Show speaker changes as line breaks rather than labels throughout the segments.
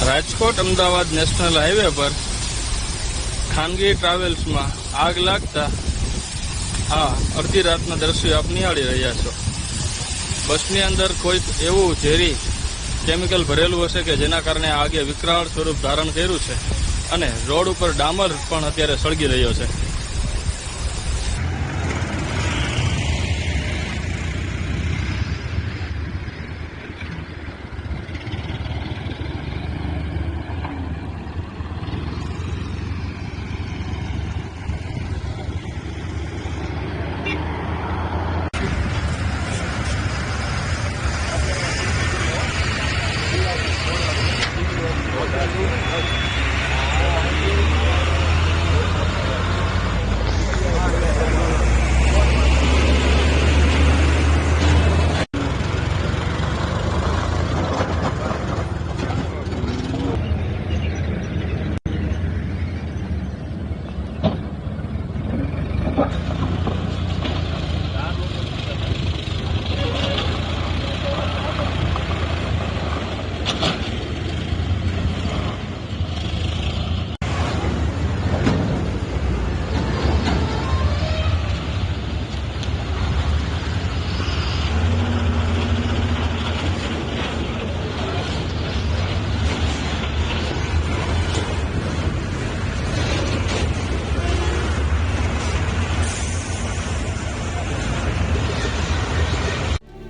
Rajkot Ahmedabad national highway પર ખાનગી ટ્રાવેલ્સમાં આગ લાગતા આ અડધી રાતના દ્રશ્યો આપ નિહાળી રહ્યા છો. બસની અંદર કોઈક એવું ઝેરી કેમિકલ ભરેલું હશે કે જેના કારણે આગે વિકરાળ સ્વરૂપ ધારણ કર્યું છે અને રોડ ઉપર ડામર પણ અત્યારે સળગી રહ્યો છે.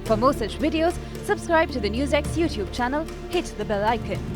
For more such videos, subscribe to the NewsX YouTube channel, hit the bell icon.